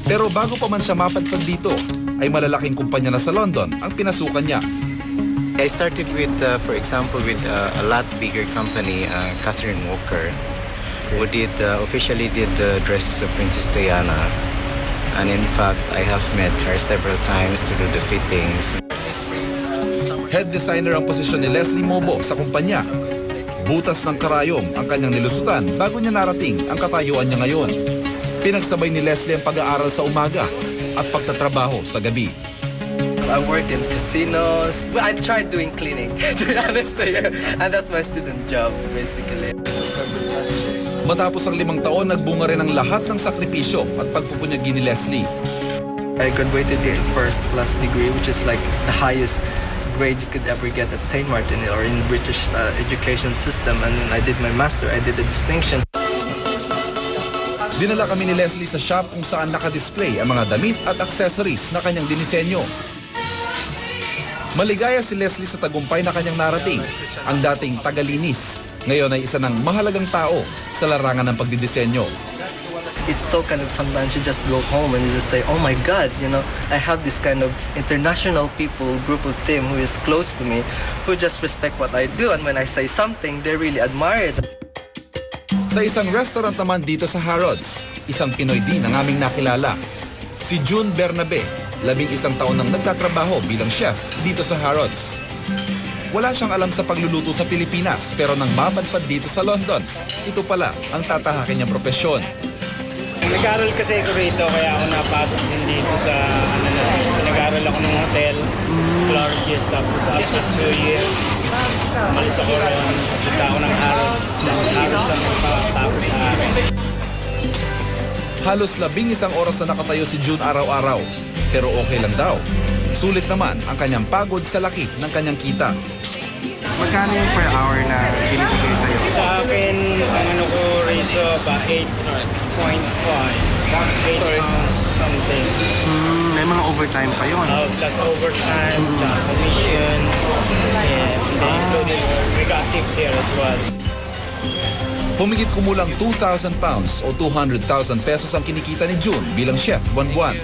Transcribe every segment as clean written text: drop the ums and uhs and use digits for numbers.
Pero bago pa man siya mapadpad dito, ay malalaking kumpanya na sa London ang pinasukan niya. I started with, for example, with a lot bigger company, Catherine Walker, who officially did the dresses of Princess Diana. And in fact, I have met her several times to do the fittings. Head designer ang posisyon ni Leslie Mobo sa kumpanya. Butas ng karayom ang kanyang nilusutan bago niya narating ang katayuan niya ngayon. Pinagsabay ni Leslie ang pag-aaral sa umaga at pagtatrabaho sa gabi. I worked in casinos. I tried doing cleaning, to be honest with you. And that's my student job, basically. Matapos ang 5 taon, nagbunga rin ang lahat ng sakripisyo at pagpupunyagi ni Leslie. I graduated here first class degree, which is like the highest grade you could ever get at St. Martin or in the British education system. And when I did my master, I did a distinction. Dinala kami ni Leslie sa shop kung saan nakadisplay ang mga damit at accessories na kanyang dinisenyo. Maligaya si Leslie sa tagumpay na kanyang narating, ang dating tagalinis. Ngayon ay isa ng mahalagang tao sa larangan ng pagdidisenyo. It's so kind of sometimes you just go home and you just say, oh my God, you know, I have this kind of international people, group of team who is close to me, who just respect what I do. And when I say something, they really admire it. Sa isang restaurant naman dito sa Harrods, isang Pinoy din ang aming nakilala. Si June Bernabe, 11 taon nang nagtatrabaho bilang chef dito sa Harrods. Wala siyang alam sa pagluluto sa Pilipinas pero nang mapadpad dito sa London, ito pala ang tatahakin niyang propesyon. Nag-aaral kasi ako rito kaya ako napasok din dito sa nag-aaral ako ng hotel, Clarges, tapos after 2 years, umalis ako ron, punta ako ng Harrods, tapos Harrods ang magpapatapos sa akin. Halos 11 oras na nakatayo si June araw-araw, pero okay lang daw. Sulit naman ang kanyang pagod sa laki ng kanyang kita. Magkano yung per hour na binibigay sa'yo? Sa akin, ang ano ko rito, ba 8.5, 8 pounds something. May mga overtime pa yun. Plus overtime, commission, and including we got tips here as well. Humigit kumulang 2,000 pounds o 200,000 pesos ang kinikita ni June bilang chef buwan-buwan.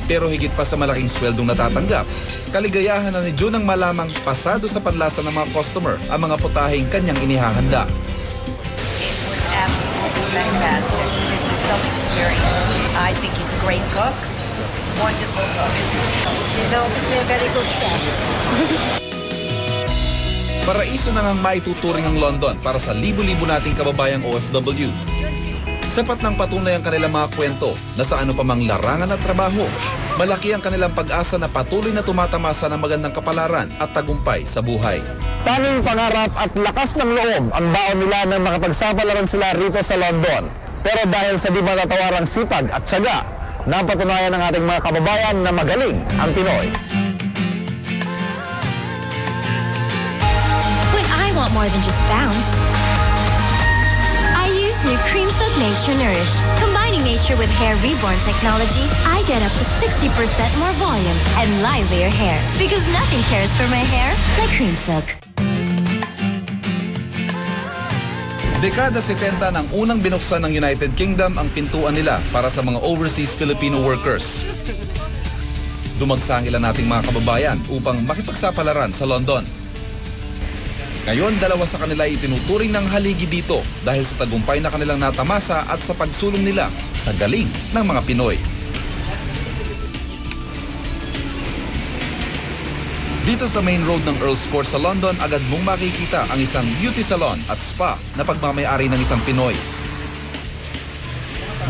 Pero higit pa sa malaking sweldong natatanggap, kaligayahan na ni June ang malamang pasado sa panlasa ng mga customer ang mga putaheng kanyang inihahanda. It was absolutely fantastic. This is some experience. I think he's a great cook. Wonderful cook. He's obviously a very good chef. Paraiso na ngang maituturing ang London para sa libo-libo nating kababayang OFW. Sapat ng patunay ang kanilang mga kwento na sa ano pa mang larangan at trabaho, malaki ang kanilang pag-asa na patuloy na tumatamasa ng magandang kapalaran at tagumpay sa buhay. Tanging pangarap at lakas ng loob ang baon nila nang makapagsapalaran sila rito sa London. Pero dahil sa di matatawarang sipag at tiyaga, napatunayan ng ating mga kababayan na magaling ang Pinoy. When I want more than just bounce, I use new Cream Silk Nature Nourish. Combining nature with Hair Reborn technology, I get up to 60% more volume and livelier hair. Because nothing cares for my hair like Cream Silk. Dekada 70 nang unang binuksan ng United Kingdom ang pintuan nila para sa mga overseas Filipino workers. Dumagsa ang ilan nating mga kababayan upang makipagsapalaran sa London. Ngayon, 2 sa kanila ay itinuturing ng haligi dito dahil sa tagumpay na kanilang natamasa at sa pagsulong nila sa galing ng mga Pinoy. Dito sa main road ng Earl's Court sa London, agad mong makikita ang isang beauty salon at spa na pagmamayari ng isang Pinoy.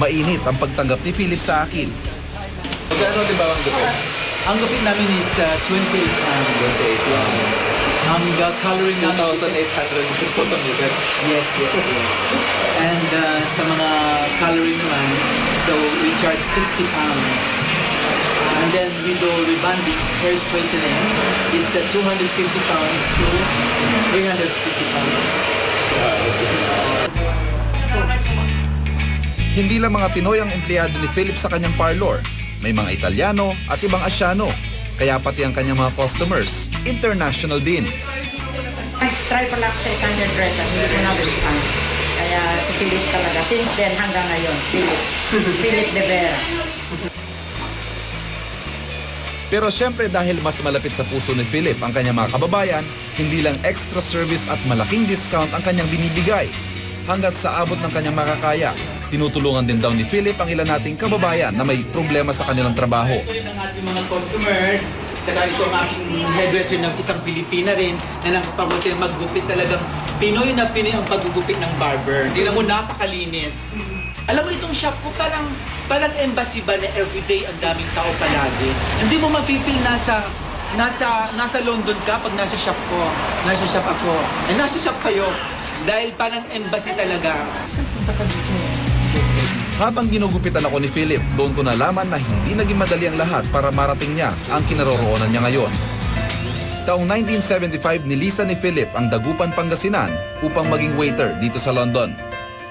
Mainit ang pagtanggap ni Philip sa akin. Magkano di ba ang gupit? Ang gupit namin is 28 pounds. Ang coloring namin 2,800 pesos ang gupit. Yes. And sa mga coloring naman, so we charge 60 pounds. And then we do rebonding, hair straightening, is 250 pounds to 350 pounds. Hindi lang mga Pinoy ang empleyado ni Philip sa kanyang parlor. May mga Italiano at ibang Asyano. Kaya pati ang kanyang mga customers, international din. Try pa lang sa isang hairdresser, hindi ko nagustuhan. Kaya si Philip talaga, since then hanggang ngayon, Philip de Vera. Pero syempre dahil mas malapit sa puso ni Philip ang kanyang mga kababayan, hindi lang extra service at malaking discount ang kanyang binibigay. Hanggat sa abot ng kanyang makakaya, tinutulungan din daw ni Philip ang ilan nating kababayan na may problema sa kanilang trabaho. Ito rin ang ating mga customers. Saka ito ang aking hairdresser ng isang Pilipina rin na nakapagusay maggupit talagang Pinoy na Pinoy ang paggugupit ng barber. Tingnan mo, napakalinis. Alam mo itong shop ko parang embassy ba na everyday ang daming tao palagi. Hindi mo ma-feel nasa London ka pag nasa shop ko. Nasa shop ako. Nasa shop kayo. Dahil parang embassy talaga. Saan punta ka dito? Habang ginugupitan ako ni Philip, doon ko nalaman na hindi naging madali ang lahat para marating niya ang kinaroroonan niya ngayon. Taong 1975, nilisan ni Philip ang Dagupan, Pangasinan upang maging waiter dito sa London.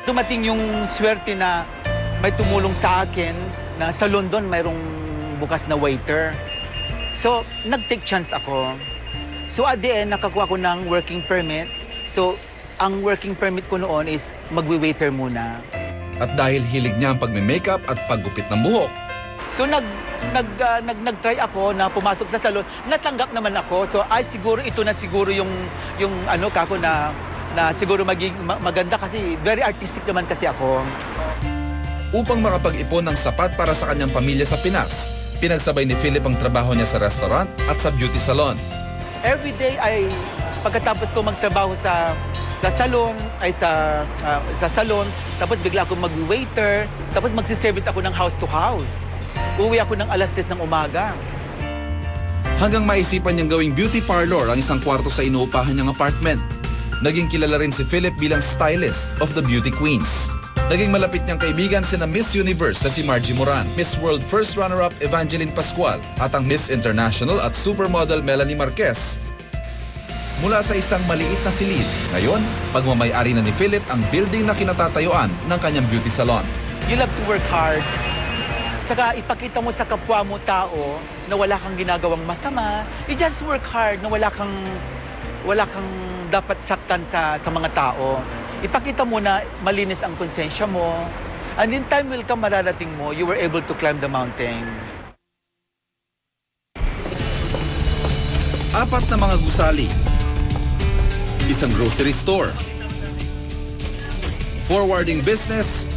Dumating yung swerte na may tumulong sa akin na sa London mayroong bukas na waiter. So, nag-take chance ako. So, at the end, nakakuha ko ng working permit. So, ang working permit ko noon is magwi-waiter muna. At dahil hilig niya ang pagme-makeup at paggupit ng buhok. So nag-try ako na pumasok sa salon. Natanggap naman ako. So siguro ito na siguro yung ano kako na siguro maging maganda kasi very artistic naman kasi ako. Upang makapag-ipon ng sapat para sa kanyang pamilya sa Pinas, pinagsabay ni Philip ang trabaho niya sa restaurant at sa beauty salon. Every day ay pagkatapos ko magtrabaho sa salon ay sa salon, tapos bigla akong mag-waiter, tapos magsi-service ako ng house to house. Uwi ako ng alas 10 ng umaga. Hanggang maisipan niyang gawing beauty parlor ang isang kwarto sa inuupahan niyang apartment. Naging kilala rin si Philip bilang stylist of the beauty queens. Naging malapit niyang kaibigan sina Miss Universe na si Margie Moran, Miss World First Runner-Up Evangeline Pascual, at ang Miss International at Supermodel Melanie Marquez. Mula sa isang maliit na silid, ngayon, pagmamay-ari na ni Philip ang building na kinatatayuan ng kanyang beauty salon. You love to work hard. Saka ipakita mo sa kapwa mo tao na wala kang ginagawang masama. You just work hard na wala kang dapat saktan sa mga tao. Ipakita mo na malinis ang konsensya mo. And in time will come, mararating mo, you were able to climb the mountain. Apat na mga gusali. Isang grocery store, forwarding business,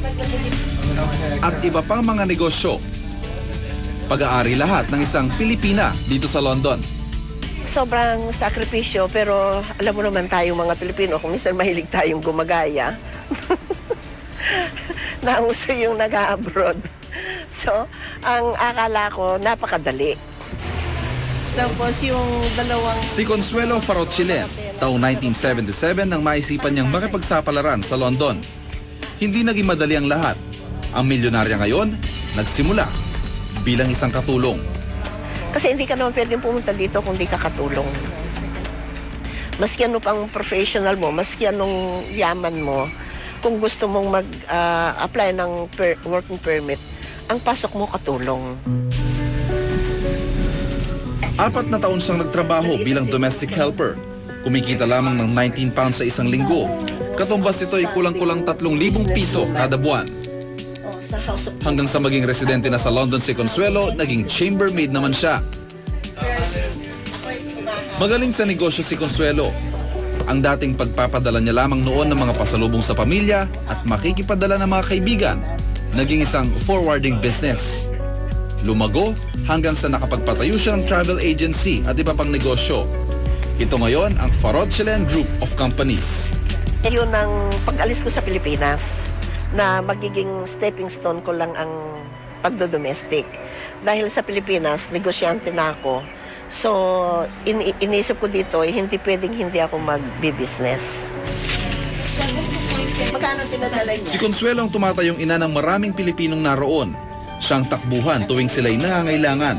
at iba pang mga negosyo. Pag-aari lahat ng isang Pilipina dito sa London. Sobrang sakripisyo, pero alam mo naman tayong mga Pilipino, kung minsan mahilig tayong gumagaya. Nauso yung nag-abroad. So, ang akala ko, napakadali. Tapos yung dalawang... Si Consuelo Farotchilen, taong 1977 nang maisipan niyang makipagsapalaran sa London. Hindi naging madali ang lahat. Ang milyonarya ngayon, nagsimula bilang isang katulong. Kasi hindi ka naman pwedeng pumunta dito kung di ka katulong. Maski ano pang professional mo, maski anong yaman mo, kung gusto mong mag-apply ng working permit, ang pasok mo katulong. 4 na taon siyang nagtrabaho bilang domestic helper. Kumikita lamang ng 19 pounds sa isang linggo. Katumbas ito ay kulang-kulang 3,000 piso kada buwan. Hanggang sa maging residente na sa London si Consuelo, naging chambermaid naman siya. Magaling sa negosyo si Consuelo. Ang dating pagpapadala niya lamang noon ng mga pasalubong sa pamilya at makikipadala ng mga kaibigan, naging isang forwarding business. Lumago hanggang sa nakapagpatayo siya ng travel agency at iba pang negosyo. Ito ngayon ang Farotchilen Group of Companies. Yun ang pag-alis ko sa Pilipinas, na magiging stepping stone ko lang ang pagdodomestic. Dahil sa Pilipinas, negosyante na ako. So, iniisip ko dito, hindi pwedeng hindi ako mag-business. Magkano pinadala niya? Si Consuelo ang tumatayong ina ng maraming Pilipinong naroon. Siyang takbuhan tuwing sila'y nangangailangan.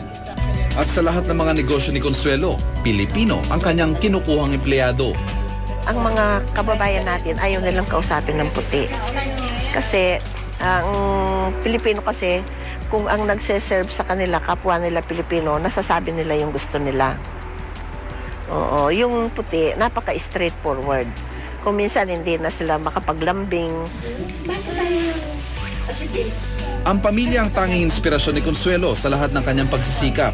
At sa lahat ng mga negosyo ni Consuelo, Pilipino ang kanyang kinukuhang empleyado. Ang mga kababayan natin ayaw nilang kausapin ng puti. Kasi ang Pilipino kasi, kung ang nagse-serve sa kanila, kapwa nila Pilipino, nasasabi nila yung gusto nila. Oo, yung puti, napaka-straightforward. Kung minsan hindi na sila makapaglambing. Sige. Ang pamilya ang tanging inspirasyon ni Consuelo sa lahat ng kanyang pagsisikap.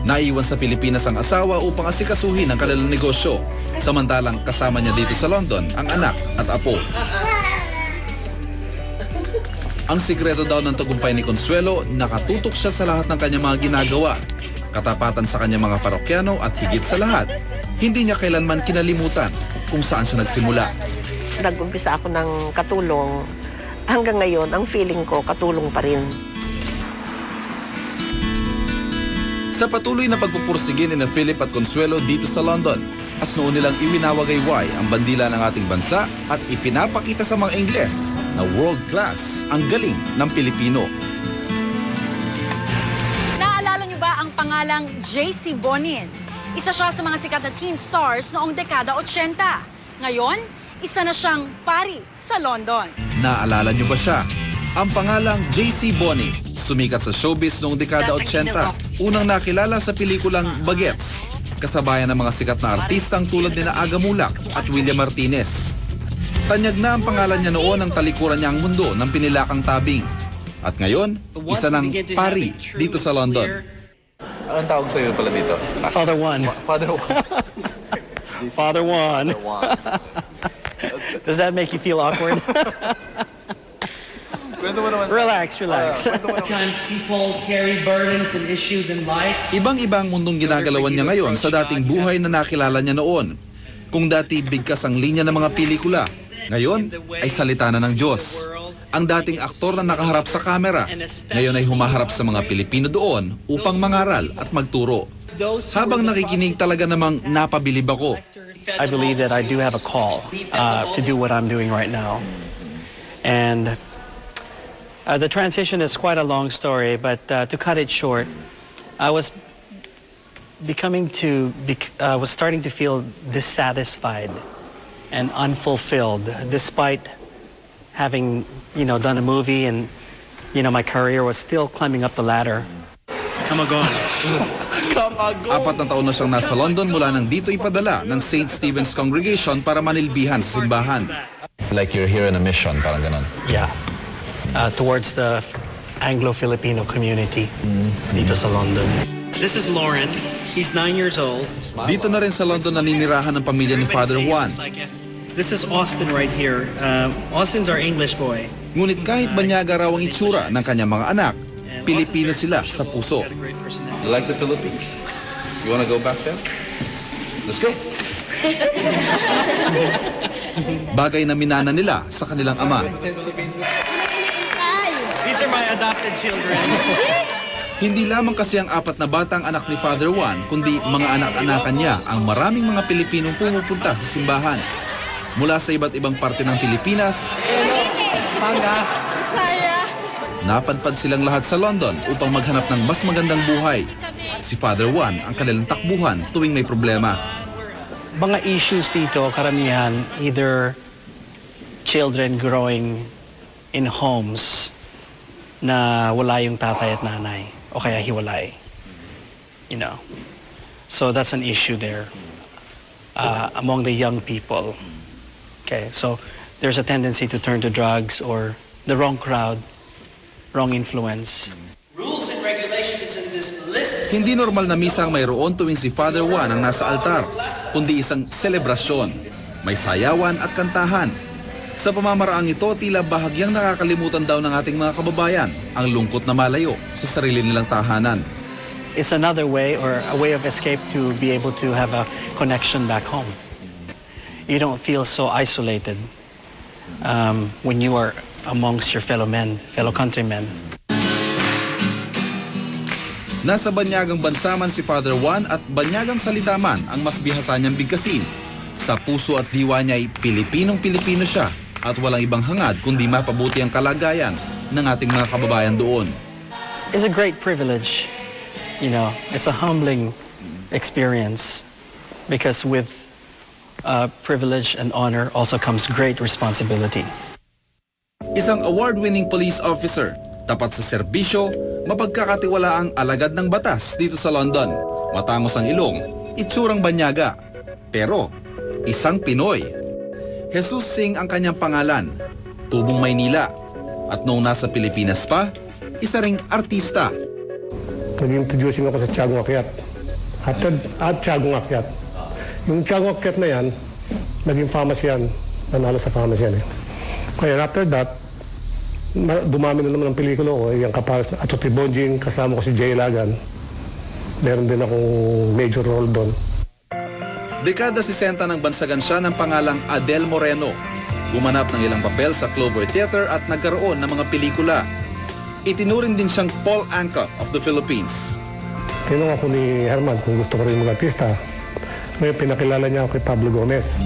Naiwan sa Pilipinas ang asawa upang asikasuhin ang kanilang negosyo. Samantalang kasama niya dito sa London ang anak at apo. Ang sikreto daw ng tagumpay ni Consuelo, nakatutok siya sa lahat ng kanyang mga ginagawa. Katapatan sa kanyang mga parokyano at higit sa lahat, hindi niya kailanman kinalimutan kung saan siya nagsimula. Nag-umpisa ako ng katulong. Hanggang ngayon, ang feeling ko, katulong pa rin. Sa patuloy na pagpupursige ni Philip at Consuelo dito sa London, asnoon nilang iwinawagayway ang bandila ng ating bansa at ipinapakita sa mga Ingles na world class ang galing ng Pilipino. Naalala niyo ba ang pangalang JC Bonin? Isa siya sa mga sikat na teen stars noong dekada 80. Ngayon, isa na siyang pari sa London. Naalala niyo ba siya? Ang pangalang JC Bonin, sumikat sa showbiz noong dekada 80. Unang nakilala sa pelikulang Bagets, kasabayan ng mga sikat na artistang tulad ni Aga Mulak at William Martinez. Tanyag na ang pangalan niya noon ang talikuran niya ang mundo ng pinilakang tabing. At ngayon, isa ng pari dito sa London. Anong tawag sa iyo pala dito? Father Juan. Father Juan. Father Juan. Does that make you feel awkward? Relax, relax. Sometimes people carry burdens and issues in life. Ibang-ibang mundong ginagalawan niya ngayon sa dating buhay na nakilala niya noon. Kung dati bigkas ang linya ng mga pelikula, ngayon ay salita na ng Diyos. Ang dating aktor na nakaharap sa kamera, ngayon ay humaharap sa mga Pilipino doon upang mangaral at magturo. Habang nakikinig talaga namang napabilib ako. I believe that I do have a call to do what I'm doing right now. And the transition is quite a long story, but to cut it short, I was starting to feel dissatisfied and unfulfilled, despite having, done a movie and, my career was still climbing up the ladder. Kamagon. 4 na taon na siyang nasa London mula nang dito ipadala ng St. Stephen's Congregation para manilbihan sa simbahan. Like you're here in a mission, parang ganon. Yeah. Towards the Anglo-Filipino community dito sa London. This is Lauren. He's 9 years old. Dito na rin sa London naninirahan ng pamilya ni Father Juan. This is Austin right here. Austin's our English boy. Ngunit kahit banyaga raw ang itsura ng kanyang mga anak, Pilipino sila sa puso. You like the Philippines? You wanna go back there? Let's go! Bagay na minana nila sa kanilang ama. These are my adopted children. Hindi lamang kasi ang 4 na batang anak ni Father Juan, kundi mga anak-anakan niya ang maraming mga Pilipinong pumupunta sa simbahan. Mula sa iba't ibang parte ng Pilipinas, napadpad silang lahat sa London upang maghanap ng mas magandang buhay. Si Father Juan ang kanilang takbuhan tuwing may problema. Mga issues dito, karamihan, either children growing in homes na wala yung tatay at nanay o kaya hiwalay. So that's an issue there among the young people. Okay, so there's a tendency to turn to drugs or the wrong crowd, wrong influence. Rules and regulations in this list. Hindi normal na misa ang mayroon tuwing si Father Juan ang nasa altar, kundi isang selebrasyon. May sayawan at kantahan. Sa pamamaraang ito, tila bahagyang nakakalimutan daw ng ating mga kababayan ang lungkot na malayo sa sarili nilang tahanan. It's another way or a way of escape to be able to have a connection back home. You don't feel so isolated when you are amongst your fellow men, fellow countrymen. Nasa banyagang bansa man si Father Juan at banyagang salita man ang mas bihasa niyang bigkasin. Sa puso at diwa niya ay Pilipinong-Pilipino siya at walang ibang hangad kundi mapabuti ang kalagayan ng ating mga kababayan doon. It's a great privilege. It's a humbling experience because with privilege and honor also comes great responsibility. Isang award-winning police officer, tapat sa serbisyo, mapagkakatiwalaang alagad ng batas dito sa London. Matangos ang ilong, itsurang banyaga, pero isang Pinoy. Jesus Singh ang kanyang pangalan, tubong Maynila, at noong nasa Pilipinas pa, isa ring artista. Nag-introducing ako sa Tiago Akyat. At Tiagong Akyat. Yung Tiagong Akyat na yan, naging famous yan. Nanalo sa famous yan eh. Kaya after that, dumami na naman ang pelikula ko. Yung kapas at Bonjing, kasama ko si Jay Lagan. Meron din akong major role doon. Dekada 60 ng bansagan siya ng pangalang Adel Moreno. Gumanap ng ilang papel sa Clover Theater at nagkaroon ng mga pelikula. Itinuring din siyang Paul Anka of the Philippines. Tinanong ako ni Herman kung gusto ko rin mag-artista. Ngayon pinakilala niya ako kay Pablo Gomez.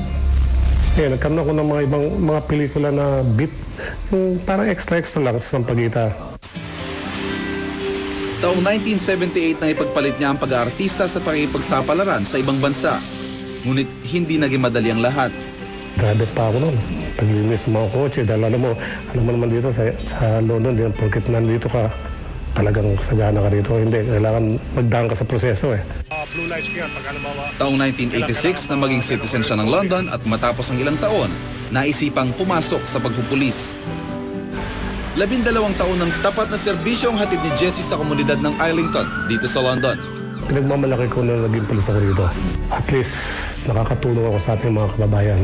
Ngayon nagkaroon ako ng mga ibang mga pelikula na beat. Yung parang extra lang sa Sampaguita. Taong 1978 nang ipagpalit niya ang pag-aartista sa pakikipagsapalaran sa ibang bansa. Ngunit hindi naging madali ang lahat. Driver pa ako noon. Paglilinis ng mga kotse. Dahil alam mo naman dito sa London, din, porket nandito ka, talagang sagana ka dito. Hindi, kailangan magdaan ka sa proseso eh. Taong 1986 na maging citizen siya ng London at matapos ang ilang taon, naisipang pumasok sa pagpupulis. 12 taon ng tapat na serbisyo ang hatid ni Jessie sa komunidad ng Islington dito sa London. Pinagmamalaki ko na naging pulis ako dito. At least nakakatulong ako sa ating mga kababayan.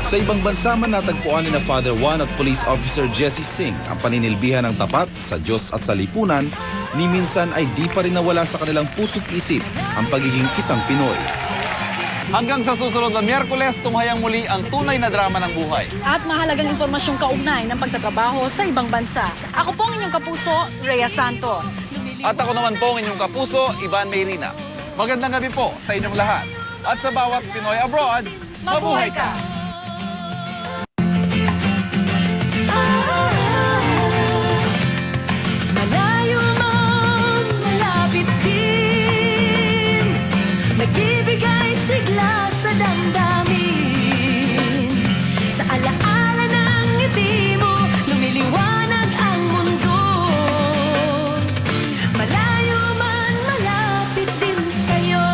Sa ibang bansa man natagpuan ni na Father Juan at Police Officer Jesse Singh ang paninilbihan ng tapat sa Diyos at sa lipunan, ni minsan ay di pa rin nawala sa kanilang puso't isip ang pagiging isang Pinoy. Hanggang sa susunod na Miyerkules, tumahayang muli ang tunay na drama ng buhay. At mahalagang impormasyong kaugnay ng pagtatrabaho sa ibang bansa. Ako po ang inyong kapuso, Rhea Santos. At ako naman po ang inyong kapuso, Ivan Mayrina. Magandang gabi po sa inyong lahat. At sa bawat Pinoy abroad, mabuhay ka! Malayo man, malapit din, nagbibigay sigla sa damdamin. Sa alaala ng ngiti mo, lumiliwanag ang mundo. Malayo man, malapit din sa'yo.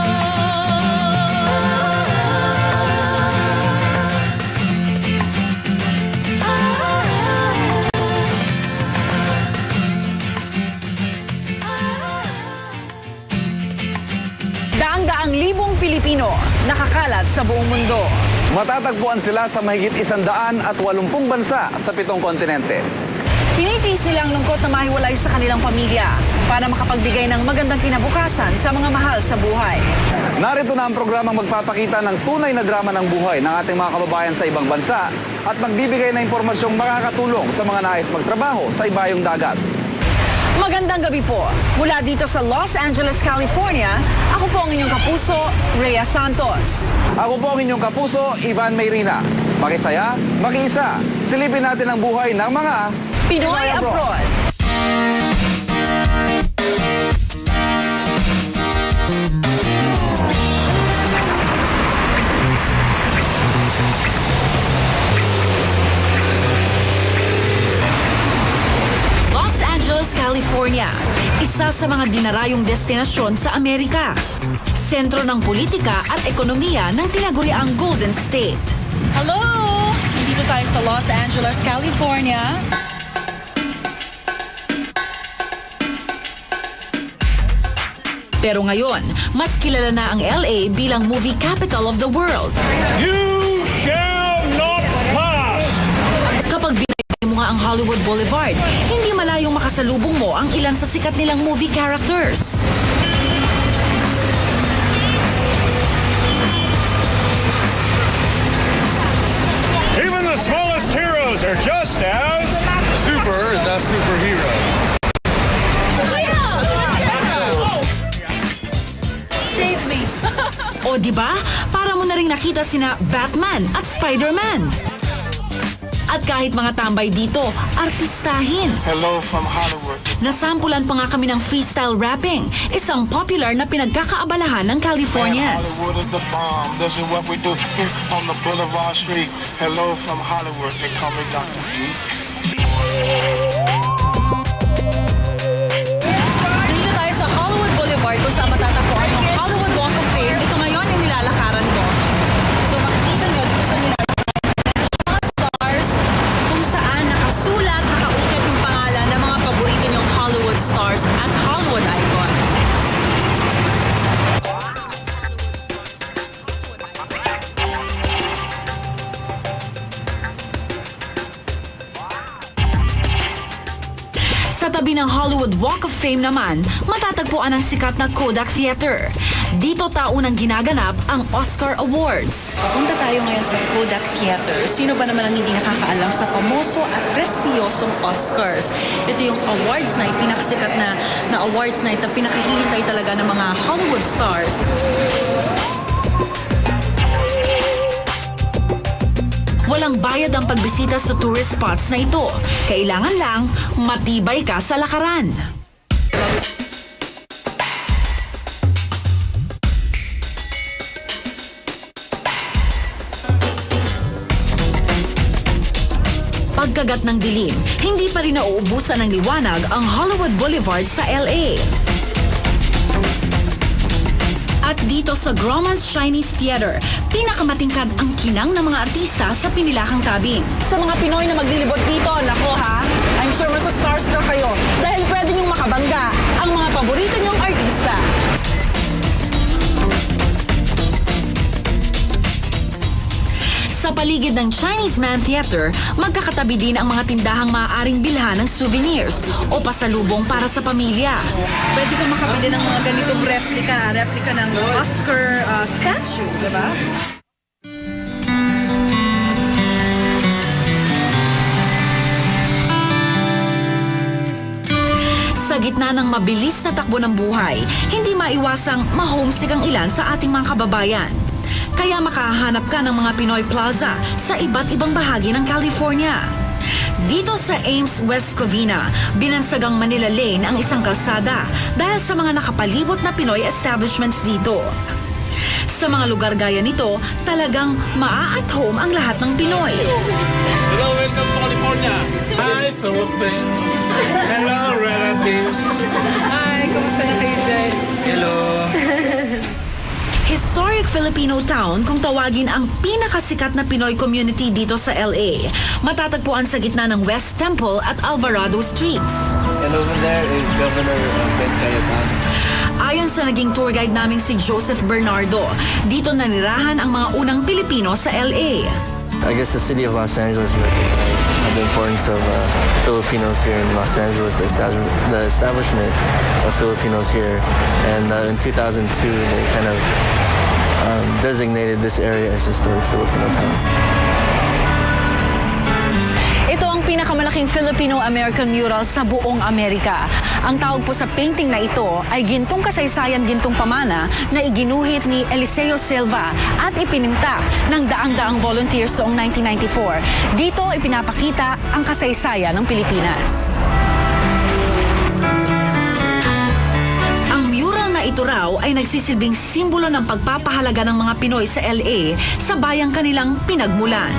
Daang-daang libong Pilipino nakakalat sa buong mundo. Matatagpuan sila sa mahigit 180 bansa sa 7 kontinente. Tinitiis nila ang lungkot na mahiwalay sa kanilang pamilya para makapagbigay ng magandang kinabukasan sa mga mahal sa buhay. Narito na ang programang magpapakita ng tunay na drama ng buhay ng ating mga kababayan sa ibang bansa at magbibigay ng impormasyong makakatulong sa mga nais magtrabaho sa ibayong dagat. Magandang gabi po. Mula dito sa Los Angeles, California, ako po ang inyong kapuso, Rhea Santos. Ako po ang inyong kapuso, Ivan Mayrina. Makisaya, makiisa. Silipin natin ang buhay ng mga Pinoy Abroad. Los Angeles, California. Isa sa mga dinarayong destinasyon sa Amerika. Sentro ng politika at ekonomiya ng tinaguriang Golden State. Hello! Dito tayo sa Los Angeles, California. Pero ngayon, mas kilala na ang LA bilang movie capital of the world. You shall not pass! Kapag binay mo nga ang Hollywood Boulevard, hindi malayong makasalubong mo ang ilan sa sikat nilang movie characters. Even the smallest heroes are just as super the superheroes. Save me! O diba? Para mo na rin nakita sina Batman at Spider-Man. At kahit mga tambay dito, artistahin. Hello from Hollywood. Nasampulan pa nga kami ng freestyle rapping, isang popular na pinagkakaabalahan ng Californians. Hollywood is the bomb. This is what we do on the Boulevard Street. Hello from Hollywood. They call me Dr. G. Dito tayo sa Hollywood Boulevard kung saan matatagpuan yung Hollywood Walk of Fame. Ito ngayon yung nilalakaran ko. So makikita nyo dito sa national stars kung saan nakasulat, nakaulat yung pangalan ng mga paborito nyong Hollywood stars at Hollywood icons. Sa tabi ng Hollywood Walk of Fame naman, matatagpuan ang sikat na Kodak Theater. Dito taunang ginaganap ang Oscar Awards. Papunta tayo ngayon sa Kodak Theater. Sino ba naman ang hindi nakakaalam sa pamoso at prestiyosong Oscars? Ito yung awards night, pinakasikat na awards night na pinakahihintay talaga ng mga Hollywood stars. Walang bayad ang pagbisita sa tourist spots na ito. Kailangan lang matibay ka sa lakaran. Pagkagat ng dilim, hindi pa rin nauubusan ng liwanag ang Hollywood Boulevard sa LA. At dito sa Grauman's Chinese Theater, pinakamatingkad ang kinang ng mga artista sa pinilakang tabing. Sa mga Pinoy na maglilibot dito, nako ha, I'm sure mas starstruck kayo dahil pwede niyong makabangga ang mga paborito niyong artista. Sa paligid ng Chinese Man Theater, magkakatabi din ang mga tindahang maaaring bilhan ng souvenirs o pasalubong para sa pamilya. Pwede kang makabili ng mga ganitong replika ng Oscar statue, di ba? Sa gitna ng mabilis na takbo ng buhay, hindi maiwasang ma-homesick ang ilan sa ating mga kababayan. Kaya makahanap ka ng mga Pinoy Plaza sa iba't ibang bahagi ng California. Dito sa Ames, West Covina, binansagang Manila Lane ang isang kalsada dahil sa mga nakapalibot na Pinoy establishments dito. Sa mga lugar gaya nito, talagang maa-at home ang lahat ng Pinoy. Hello, welcome to California. Hi, Philippines. Hello, relatives. Hi, kumusta na kayo dyan? Hello. Historic Filipino town kung tawagin ang pinakasikat na Pinoy community dito sa LA. Matatagpuan sa gitna ng West Temple at Alvarado Streets. And over there is Governor Ben Cayetano. Ayon sa naging tour guide naming si Joseph Bernardo, dito nanirahan ang mga unang Pilipino sa LA. I guess the city of Los Angeles recognized the importance of Filipinos here in Los Angeles, the establishment of Filipinos here. And in 2002, they kind of designated this area as historic Filipino town. Ito ang pinakamalaking Filipino-American mural sa buong Amerika. Ang tawag po sa painting na ito ay Gintong Kasaysayan, Gintong Pamana na iginuhit ni Eliseo Silva at ipininta ng daang-daang volunteers noong 1994. Dito ipinapakita ang kasaysayan ng Pilipinas. Ang mural na ito raw ay nagsisilbing simbolo ng pagpapahalaga ng mga Pinoy sa LA sa bayang kanilang pinagmulan.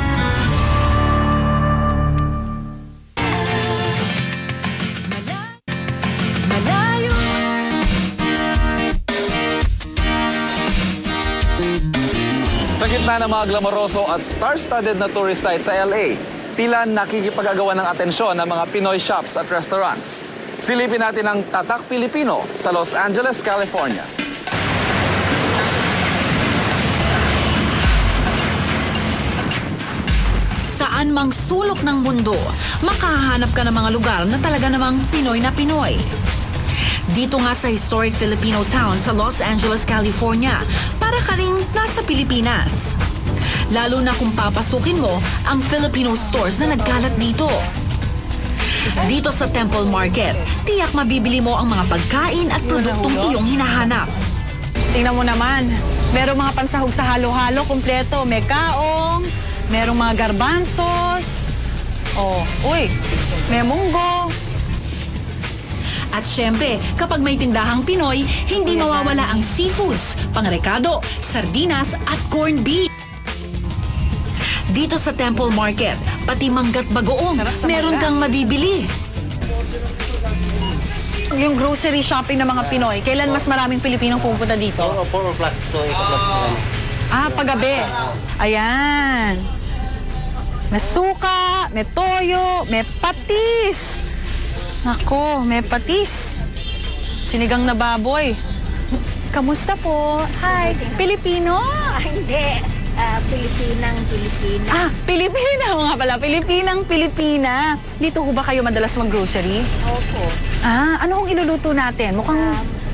Sa gitna ng mga glamoroso at star-studded na tourist sites sa LA, tila nakikipag-agawan ng atensyon ng mga Pinoy shops at restaurants. Silipin natin ang Tatak Pilipino sa Los Angeles, California. Saan mang sulok ng mundo, makahanap ka ng mga lugar na talaga namang Pinoy na Pinoy. Dito nga sa historic Filipino town sa Los Angeles, California, para ka rin nasa Pilipinas. Lalo na kung papasukin mo ang Filipino stores na nagkalat dito. Dito sa Temple Market, tiyak mabibili mo ang mga pagkain at produktong iyong hinahanap. Tingnan mo naman, merong mga pansahog sa halo-halo, kumpleto. May kaong, merong mga garbanzos. May munggo. At syempre, kapag may tindahang Pinoy, hindi mawawala ang seafoods, pangrekado, sardinas at corned beef. Dito sa Temple Market, pati manggat bagoong, meron kang mabibili. Yung grocery shopping ng mga Pinoy, kailan mas maraming Pilipinong pupunta dito? 4 o'clock. Paggabi. Ayan. May suka, may toyo, may patis. Nako, may patis. Sinigang na baboy. Kamusta po? Hi, Pilipino? Hindi. Pilipinang Pilipina. Ah, Pilipina nga pala. Pilipinang Pilipina. Dito ho ba kayo madalas mag-grocery? Opo. Ah, ano hong iluluto natin? Mukhang...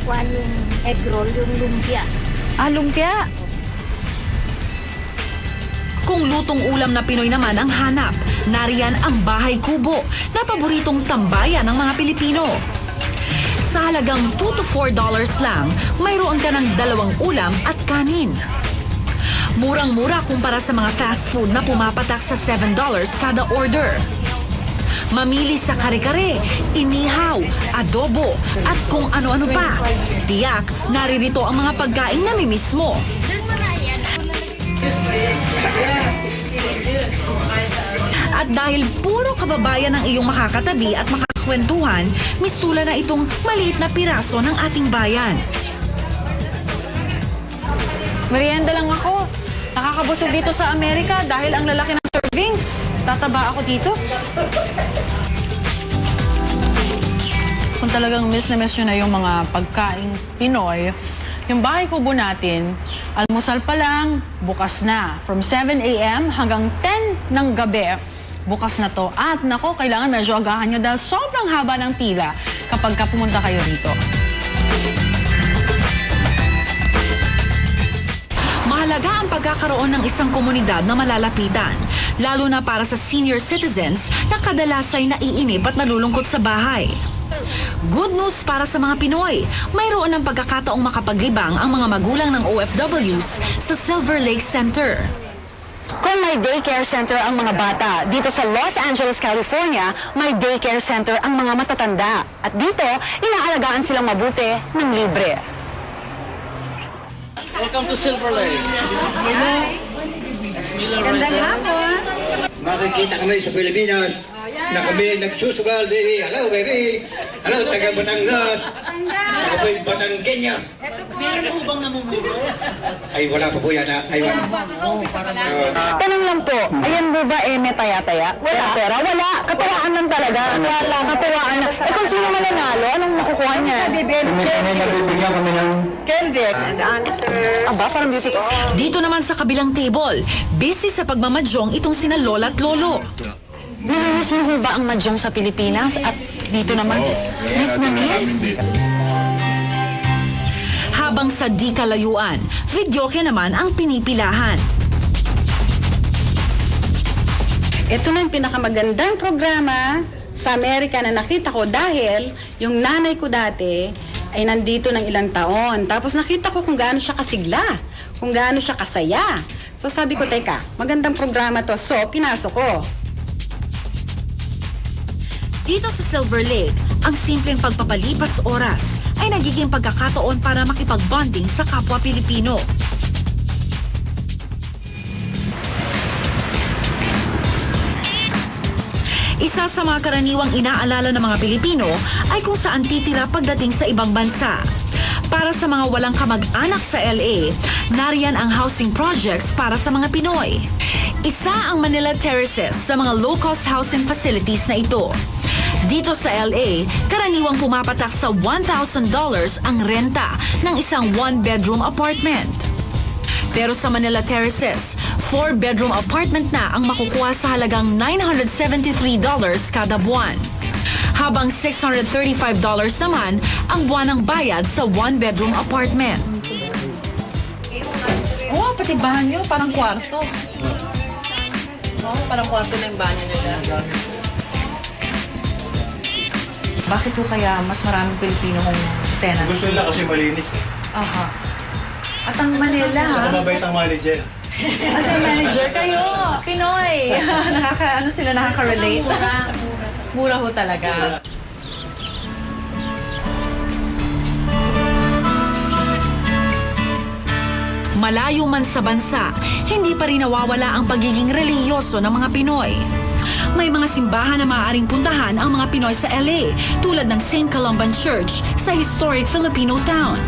Kuwan yung egg roll, yung lumpia. Ah, lumpia. Kung lutong ulam na Pinoy naman ang hanap, nariyan ang bahay kubo na paboritong tambayan ng mga Pilipino. Sa halagang $2 to $4 lang, mayroon ka ng 2 ulam at kanin. Murang-mura kumpara sa mga fast food na pumapatak sa $7 kada order. Mamili sa kare-kare, inihaw, adobo, at kung ano-ano pa. Tiyak, naririto ang mga pagkain na mimiss mo. At dahil puro kababayan ang iyong makakatabi at makakwentuhan, misula na itong maliit na piraso ng ating bayan. Merienda lang ako. Nakakabusog dito sa Amerika dahil ang lalaki ng servings. Tataba ako dito. Kung talagang miss na nyo na yung mga pagkaing Pinoy, yung bahay kubo natin, almusal pa lang, bukas na. From 7 a.m. hanggang 10 ng gabi, bukas na to. At nako, kailangan medyo agahan nyo dahil sobrang haba ng pila kapag pumunta kayo dito. Mahalaga ang pagkakaroon ng isang komunidad na malalapitan, lalo na para sa senior citizens na kadalas ay naiinip at nalulungkot sa bahay. Good news para sa mga Pinoy, mayroon ng pagkakataong makapaglibang ang mga magulang ng OFWs sa Silver Lake Center. Kung may daycare center ang mga bata, dito sa Los Angeles, California, may daycare center ang mga matatanda. At dito, inaalagaan silang mabuti ng libre. Welcome to Silver Lake. Gandang hapon. Makikita kami sa Pilipinas na kami nagsusugal, baby. Hello, baby. Hello, taga Batangas. Ako'y Batanggenya. Meron po bang namumuno? Ay, wala pa po yan. Ay, wala. Tanong lang po, ayan mo ba may taya-taya? Wala. Pera? Wala. Katuwaan lang talaga. Katuwaan lang. Eh kung sino mananalo, anong makukuha niya? Nabibigyan kami ng candy. And answer. Aba, parang beauty. Dito naman sa kabilang table, busy sa pagmamadyong itong sina Lola at Lolo. Namiss niyo ba ang madyong sa Pilipinas? At dito naman, miss na miss? Habang sa di kalayuan, videoke naman ang pinipilahan. Ito na yung pinakamagandang programa sa Amerika na nakita ko dahil yung nanay ko dati ay nandito ng ilang taon. Tapos nakita ko kung gaano siya kasigla, kung gaano siya kasaya. So sabi ko, teka, magandang programa to. So, pinasok ko. Dito sa Silver Lake, ang simpleng pagpapalipas oras ay nagiging pagkakataon para makipag-bonding sa kapwa Pilipino. Isa sa mga karaniwang inaalala ng mga Pilipino ay kung saan titira pagdating sa ibang bansa. Para sa mga walang kamag-anak sa LA, nariyan ang housing projects para sa mga Pinoy. Isa ang Manila Terraces sa mga low-cost housing facilities na ito. Dito sa LA, karaniwang pumapatak sa $1,000 ang renta ng isang 1-bedroom apartment. Pero sa Manila Terraces, 4-bedroom apartment na ang makukuha sa halagang $973 kada buwan. Habang $635 naman ang buwanang bayad sa 1-bedroom apartment. Oh, pati banyo, parang kwarto. Oh, parang kwarto na yung banyo nila. Bakit po kaya mas maraming Pilipino kung tenants? Gusto nila kasi malinis eh. Aha. At ang Manila, Saka mabait ang manager. as a manager kayo, Pinoy. Nakaka-relate. Mura ho talaga. Malayo man sa bansa, hindi pa rin nawawala ang pagiging relihiyoso ng mga Pinoy. May mga simbahan na maaaring puntahan ang mga Pinoy sa LA, tulad ng St. Columban Church sa historic Filipino town.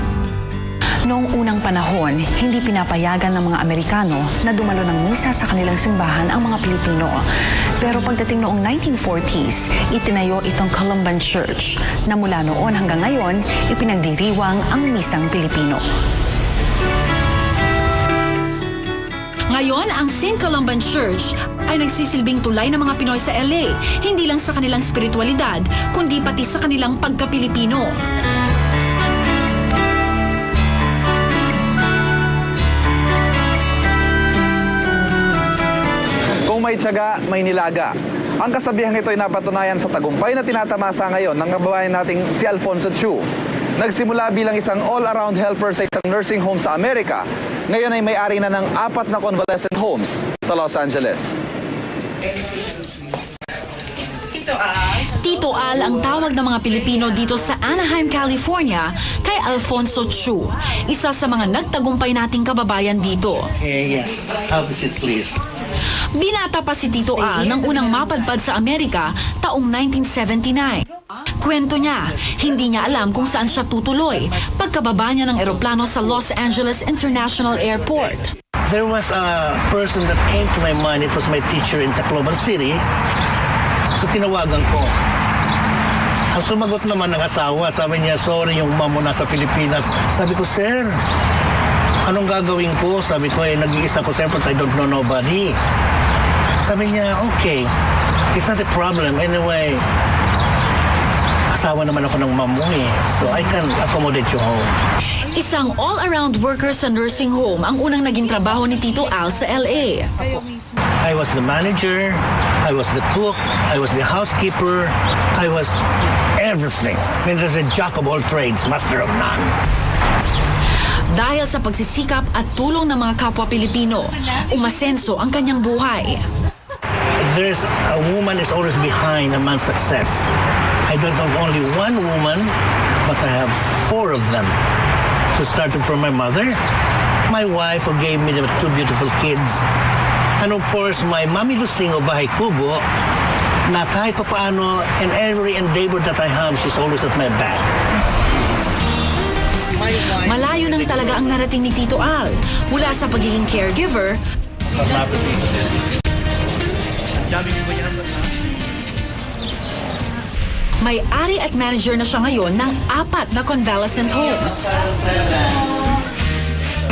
Noong unang panahon, hindi pinapayagan ng mga Amerikano na dumalo ng misa sa kanilang simbahan ang mga Pilipino. Pero pagdating noong 1940s, itinayo itong Columban Church na mula noon hanggang ngayon, ipinagdiriwang ang misang Pilipino. Ngayon, ang St. Columban Church ay nagsisilbing tulay ng mga Pinoy sa LA, hindi lang sa kanilang spiritualidad, kundi pati sa kanilang pagka-Pilipino. Kung may tiyaga, may nilaga. Ang kasabihang ito ay napatunayan sa tagumpay na tinatamasa ngayon ng kababayan nating si Alfonso Chu. Nagsimula bilang isang all-around helper sa isang nursing home sa Amerika. Ngayon ay may-ari na ng 4 na convalescent homes sa Los Angeles. Tito Al ang tawag ng mga Pilipino dito sa Anaheim, California kay Alfonso Chu, isa sa mga nagtagumpay nating kababayan dito. Yes, have a seat please. Binata pa si Tito Al nang unang mapadpad sa Amerika taong 1979. Kwento niya, hindi niya alam kung saan siya tutuloy pagkababa niya ng eroplano sa Los Angeles International Airport. There was a person that came to my mind. It was my teacher in Tacloban City. So tinawagan ko. Ang sumagot naman ng asawa, sabi niya, sorry, yung mom mo nasa Pilipinas. Sabi ko, sir, anong gagawin ko? Sabi ko, nag-iisa ko, sir, but I don't know nobody. Sabi niya, okay, it's not a problem. Anyway, asawa naman ako ng mom mo eh. So I can accommodate you home. Isang all-around worker sa nursing home ang unang naging trabaho ni Tito Al sa LA. I was the manager, I was the cook, I was the housekeeper, I was everything. I mean, there's a jack of all trades, master of none. Dahil sa pagsisikap at tulong ng mga kapwa Pilipino, umasenso ang kanyang buhay. There's a woman is always behind a man's success. I don't have only one woman, but I have 4 of them. So starting from my mother, my wife who gave me the 2 beautiful kids, and of course my Mami Lusing of Bahay Kubo, na kahit pa paano, in every endeavor that I have, she's always at my back. Malayo nang talaga ang narating ni Tito Al, mula sa pagiging caregiver, may-ari at manager na siya ngayon ng 4 na convalescent homes.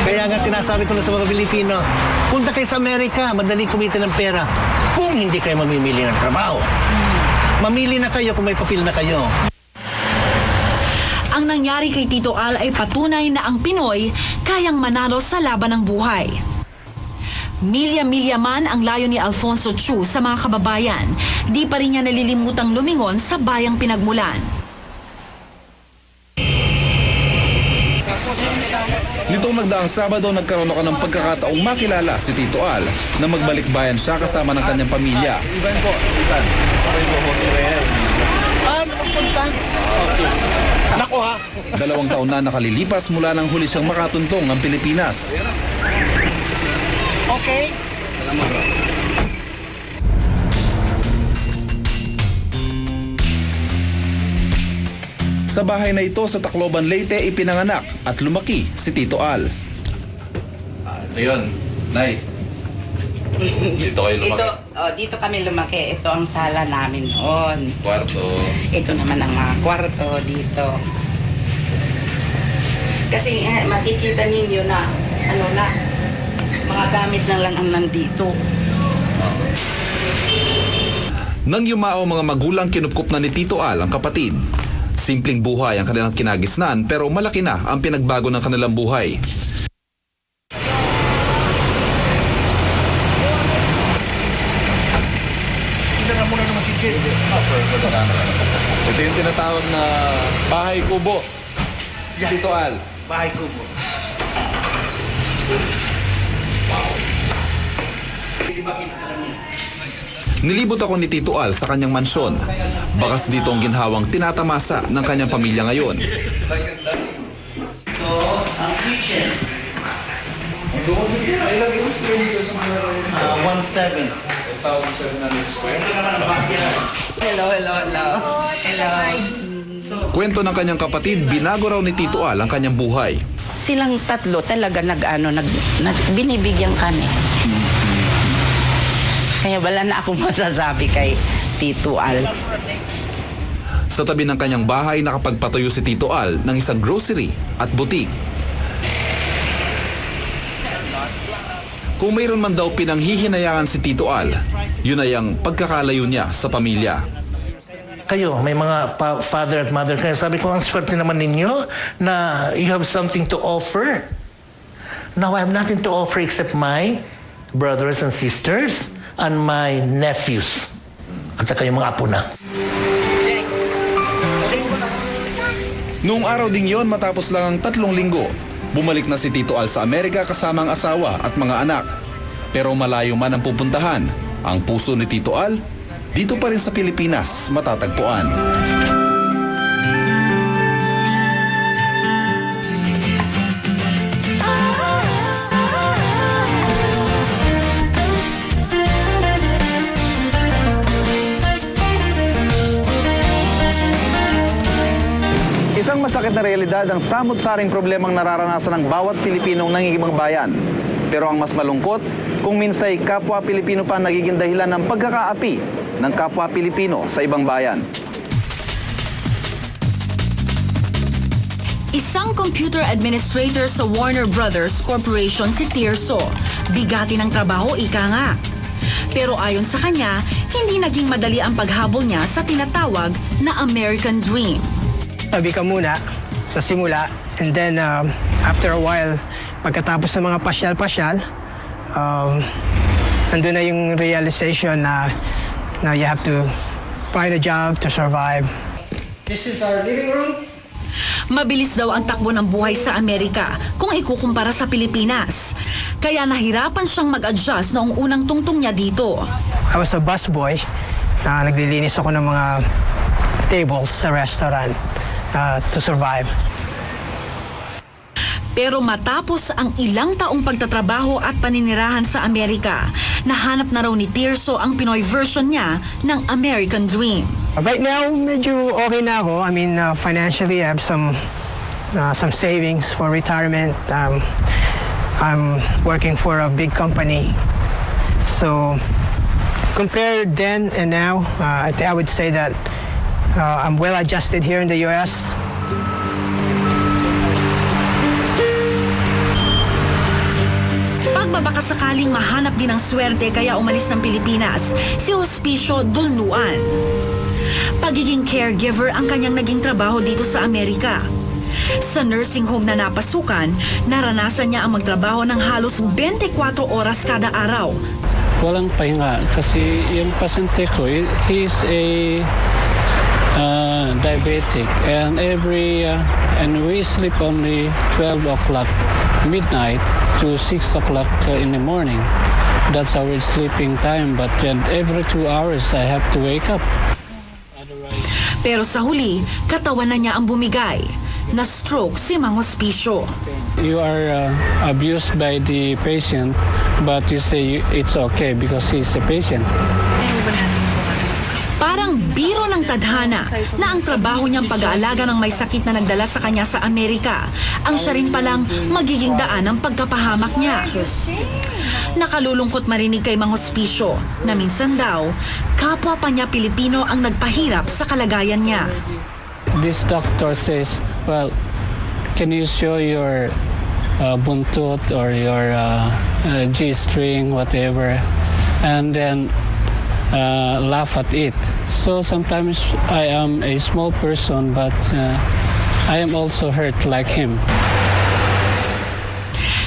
Kaya nga sinasabi ko na sa mga Pilipino, punta kayo sa Amerika, madali kumita ng pera kung hindi kayo mamimili ng trabaho. Mamili na kayo kung may papel na kayo. Ang nangyari kay Tito Al ay patunay na ang Pinoy kayang manalo sa laban ng buhay. Milya-milya man ang layo ni Alfonso Chu sa mga kababayan, di pa rin niya nalilimutang lumingon sa bayang pinagmulan. Nitong nagdaang Sabado, nagkaroon ako ng pagkakataong makilala si Tito Al na magbalik bayan siya kasama ng kanyang pamilya. Ivan po, Ivan. Okay po, Josuel. Napunta? Nako ha. 2 taon na nakalilipas mula nang huli siyang makatuntong ng Pilipinas. Okay. Salamat po. Sa bahay na ito sa Tacloban, Leyte, ipinanganak at lumaki si Tito Al. Ito yun, Nay. Dito kayo lumaki? Dito kami lumaki. Ito ang sala namin noon. Kwarto. Ito naman ang mga kwarto dito. Kasi makikita ninyo na, mga gamit na lang ang nandito. Nang yumao mga magulang, kinupkup na ni Tito Al ang kapatid. Simpleng buhay ang kanilang kinagisnan pero malaki na ang pinagbago ng kanilang buhay. Ito yung tinatawag na Bahay Kubo. Yes. Tito Al. Bahay Kubo. Nilibot ako ni Tito Al sa kanyang mansyon. Bakas dito ang ginhawang tinatamasa ng kanyang pamilya ngayon. Ito ang kitchen. 1,700 square. Hello. Kwento ng kanyang kapatid, binago raw ni Tito Al ang kanyang buhay. Silang tatlo talaga binibigyan kami. Kaya wala na akong masasabi kay Tito Al. Sa tabi ng kanyang bahay, nakapagpatayo si Tito Al ng isang grocery at butik. Kung mayroon man daw pinanghihinayangan si Tito Al, yun ay ang pagkakalayo niya sa pamilya. Kayo, may mga father at mother kayo. Sabi ko, ang swerte naman ninyo na you have something to offer. Now, I have nothing to offer except my brothers and sisters and my nephews. At saka yung mga apo na. Noong araw ding yon, matapos lang ang 3 linggo, bumalik na si Tito Al sa Amerika kasama ang asawa at mga anak. Pero malayo man ang pupuntahan, ang puso ni Tito Al, dito pa rin sa Pilipinas matatagpuan. Isang masakit na realidad ang samot-saring problemang nararanasan ng bawat Pilipinong nangingibang bayan. Pero ang mas malungkot, kung minsay kapwa Pilipino pa nagiging dahilan ng pagkakaapi ng kapwa Pilipino sa ibang bayan. Isang computer administrator sa Warner Brothers Corporation si Tirso. Bigati ng trabaho, ika nga. Pero ayon sa kanya, hindi naging madali ang paghabol niya sa tinatawag na American Dream. Tabi ka muna sa simula, and then after a while, pagkatapos ng mga pasyal-pasyal, nandun na yung realization na you have to find a job to survive. This is our living room. Mabilis daw ang takbo ng buhay sa Amerika kung ikukumpara sa Pilipinas. Kaya nahirapan siyang mag-adjust noong unang tungtong niya dito. I was a busboy. Naglilinis ako ng mga tables sa restaurant to survive. Pero matapos ang ilang taong pagtatrabaho at paninirahan sa Amerika, nahanap na raw ni Tirso ang Pinoy version niya ng American Dream. Right now, medyo okay na ako. I mean, financially, I have some savings for retirement. I'm working for a big company. So, compared then and now, I would say that I'm well adjusted here in the U.S. Pagbabaka sakaling mahanap din ng swerte kaya umalis ng Pilipinas si Hospicio Dulnuan. Pagiging caregiver ang kanyang naging trabaho dito sa Amerika. Sa nursing home na napasukan, naranasan niya ang magtrabaho ng halos 24 oras kada araw. Walang pahinga kasi yung pasyente ko, he is a diabetic, and we sleep only 12 o'clock midnight to 6 o'clock in the morning. That's our sleeping time, but every 2 hours I have to wake up. Pero sa huli, katawan na niya ang bumigay. Na-stroke si Mang Hospicio. You are abused by the patient, but you say it's okay because he's a patient. Parang biro ng tadhana na ang trabaho niyang pag-aalaga ng may sakit na nagdala sa kanya sa Amerika ang siya rin palang magiging daan ng pagkapahamak niya. Nakalulungkot marinig kay Mang Hospicio na minsan daw, kapwa pa niya Pilipino ang nagpahirap sa kalagayan niya. This doctor says, well, can you show your buntot or your G-string, whatever, and then laugh at it. So sometimes I am a small person, but I am also hurt like him.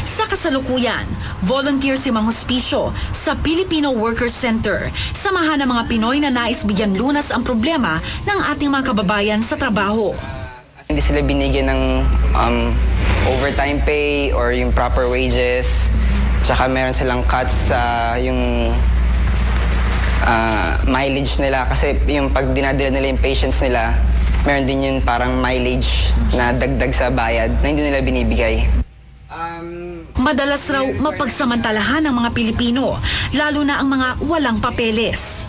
Sa kasalukuyan, volunteer si Mang Hospicio sa Filipino Workers Center. Samahan ng mga Pinoy na nais bigyan lunas ang problema ng ating mga kababayan sa trabaho. Hindi sila binigyan ng overtime pay or yung proper wages. Tsaka meron silang cuts sa yung mileage nila kasi yung pag dinadala nila yung patients nila, meron din yun parang mileage na dagdag sa bayad na hindi nila binibigay. Madalas raw mapagsamantalahan ng mga Pilipino, lalo na ang mga walang papeles.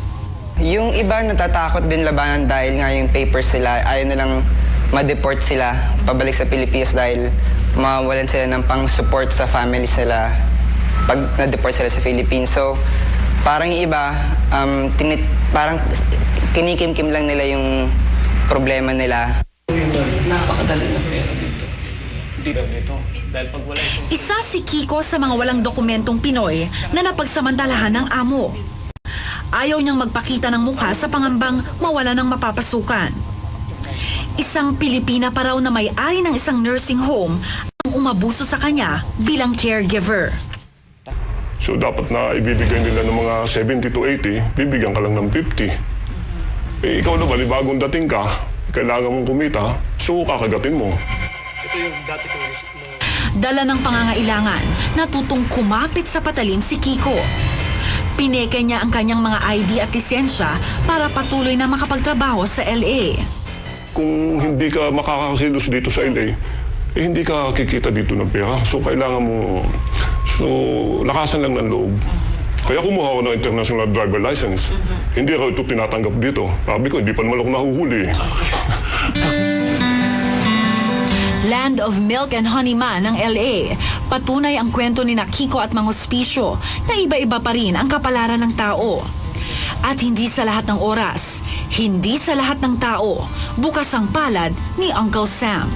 Yung iba natatakot din labanan dahil nga yung papers sila, ayaw nilang ma-deport sila pabalik sa Pilipinas dahil mawalan sila ng pang-support sa families nila pag na-deport sila sa Philippines. So, parang yung iba, parang kinikim-kim lang nila yung problema nila. Napakadali na pera dito. dito. Dahil pag wala itong... Isa si Kiko sa mga walang dokumentong Pinoy na napagsamantalahan ng amo. Ayaw niyang magpakita ng mukha sa pangambang mawala ng mapapasukan. Isang Pilipina pa raw na may-ari ng isang nursing home ang umabuso sa kanya bilang caregiver. So dapat na ibibigay nila ng mga 70 to 80, bibigyan ka lang ng 50. Eh, ikaw naman, bagong dating ka, kailangan mong kumita, so kakagatin mo. Ito yung dati ko. Dala ng pangangailangan, natutong kumapit sa patalim si Kiko. Pineke niya ang kanyang mga ID at lisensya para patuloy na makapagtrabaho sa LA. Kung hindi ka makakakilos dito sa LA, eh hindi ka kikita dito ng pera. So kailangan mo, lakasan lang ng loob. Kaya kumuha ako ng international driver license. Hindi ako ito tinatanggap dito. Sabi ko, hindi pa naman ako nahuhuli. Land of Milk and Honey Man ng LA. Patunay ang kwento ni Kiko at mga hospisyo na iba-iba pa rin ang kapalaran ng tao. At hindi sa lahat ng oras, hindi sa lahat ng tao, bukas ang palad ni Uncle Sam.